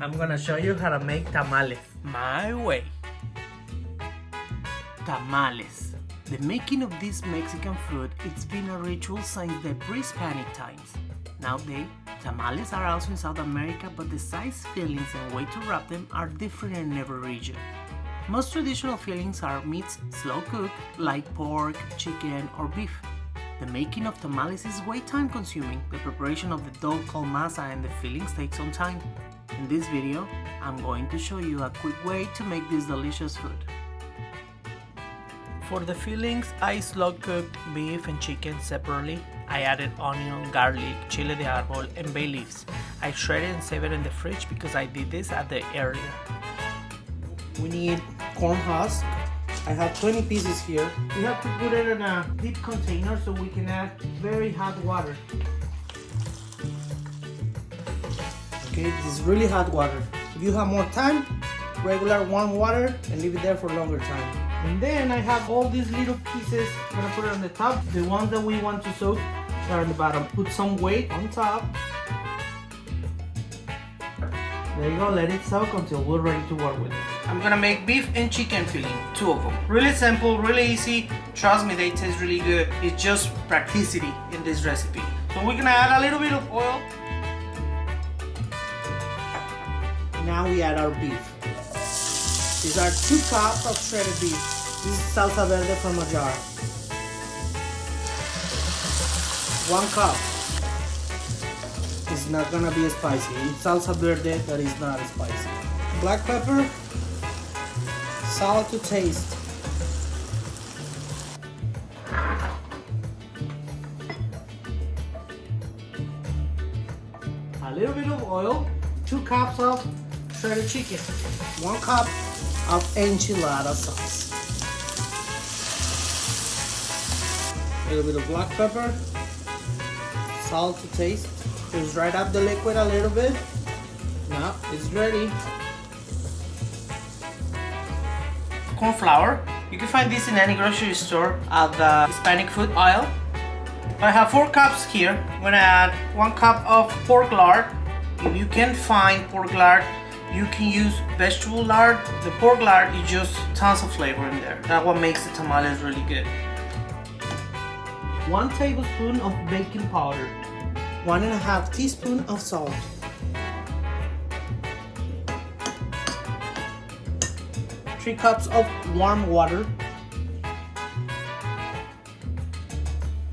I'm gonna show you how to make tamales my way. Tamales. The making of this Mexican food, it's been a ritual since the pre-Hispanic times. Nowadays, tamales are also in South America, but the size, fillings, and way to wrap them are different in every region. Most traditional fillings are meats slow cooked, like pork, chicken, or beef. The making of tamales is way time consuming. The preparation of the dough called masa and the fillings takes some time. In this video, I'm going to show you a quick way to make this delicious food. For the fillings, I slow cooked beef and chicken separately. I added onion, garlic, chile de arbor, and bay leaves. I shredded and saved it in the fridge because I did this at the earlier. We need corn husk. I have 20 pieces here. We have to put it in a deep container so we can add very hot water. Okay, this is really hot water. If you have more time, regular warm water and leave it there for longer time. And then I have all these little pieces. I'm gonna put it on the top. The ones that we want to soak are on the bottom. Put some weight on top. There you go, let it soak until we're ready to work with it. I'm gonna make beef and chicken filling, 2 of them. Really simple, really easy. Trust me, they taste really good. It's just practicity in this recipe. So we're gonna add a little bit of oil. Now we add our beef. These are 2 cups of shredded beef. This is salsa verde from a jar. 1 cup. It's not gonna be spicy. It's salsa verde that is not spicy. Black pepper, salt to taste. A little bit of oil. 2 cups of shredded chicken. 1 cup of enchilada sauce. A little bit of black pepper, salt to taste. Just right up the liquid a little bit. Now it's ready. Corn flour. You can find this in any grocery store at the Hispanic food aisle. I have 4 cups here. I'm gonna add 1 cup of pork lard. If you can't find pork lard, you can use vegetable lard. The pork lard is just tons of flavor in there. That's what makes the tamales really good. 1 tablespoon of baking powder. 1.5 teaspoons of salt. Three cups of warm water.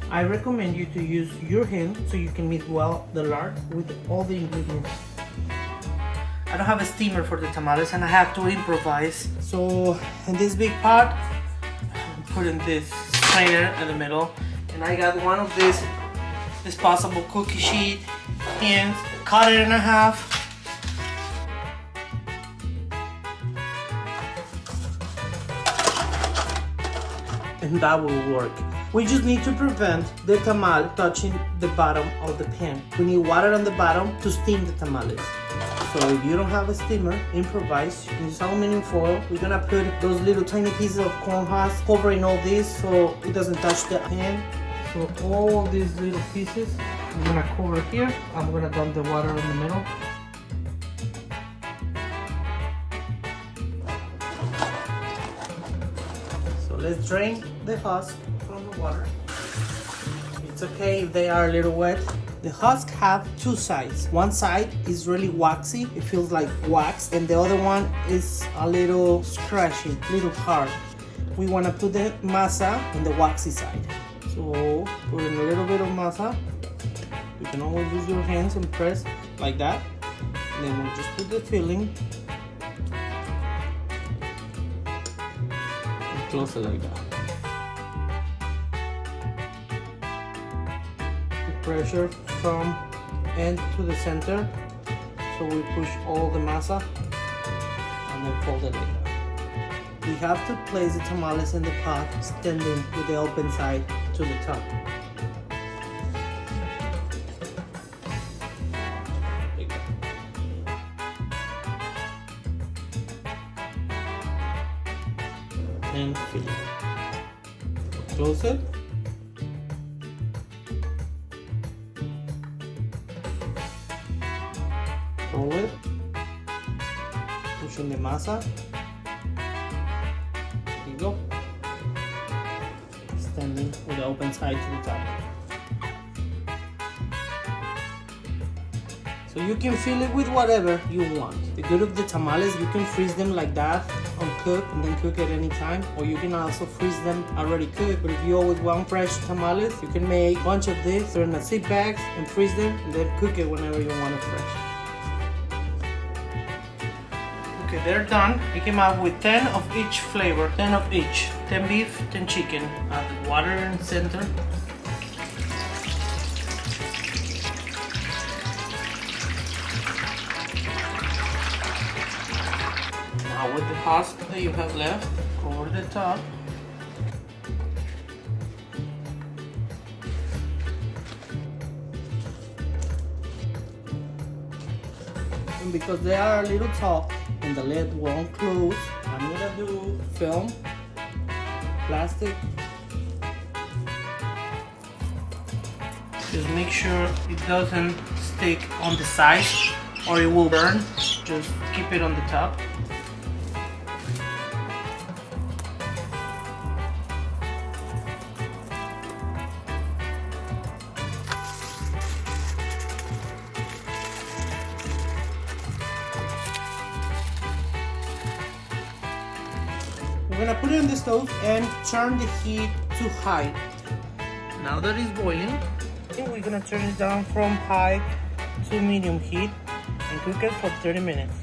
I recommend you to use your hand so you can mix well the lard with all the ingredients. I don't have a steamer for the tamales and I have to improvise. So in this big pot, I'm putting this strainer in the middle, and I got one of these disposable cookie sheet and cut it in half. and that will work. We just need to prevent the tamal touching the bottom of the pan. We need water on the bottom to steam the tamales. So if you don't have a steamer, improvise. Use aluminum foil. We're gonna put those little tiny pieces of corn husk covering all this so it doesn't touch the pan. So all these little pieces, I'm gonna cover here. I'm gonna dump the water in the middle. So let's drain the husk from the water. It's okay if they are a little wet. The husk have two sides. One side is really waxy, it feels like wax, and the other one is a little scratchy, little hard. We want to put the masa on the waxy side. So put in a little bit of masa. You can always use your hands and press like that. And then we'll just put the filling and close it like that. Pressure from end to the center, so we push all the masa and then fold it like that. We have to place the tamales in the pot standing with the open side to the top. Like that. And fill it. Close it. Roll it mixing the masa. There you go. Extending with the open side to the top. So you can fill it with whatever you want. The good of the tamales, you can freeze them like that, uncooked, and then cook at any time. Or you can also freeze them already cooked. But if you always want fresh tamales, you can make a bunch of this, throw in a zip bags, and freeze them, and then cook it whenever you want it fresh. Okay, they're done. I came out with 10 of each flavor, 10 of each. 10 beef, 10 chicken. Add the water in the center. Now with the husk that you have left, over the top. And because they are a little tough and the lid won't close, I'm gonna do film, plastic. Just make sure it doesn't stick on the side or it will burn. Just keep it on the top. We're gonna put it on the stove and turn the heat to high. Now that it's boiling, we're gonna turn it down from high to medium heat and cook it for 30 minutes.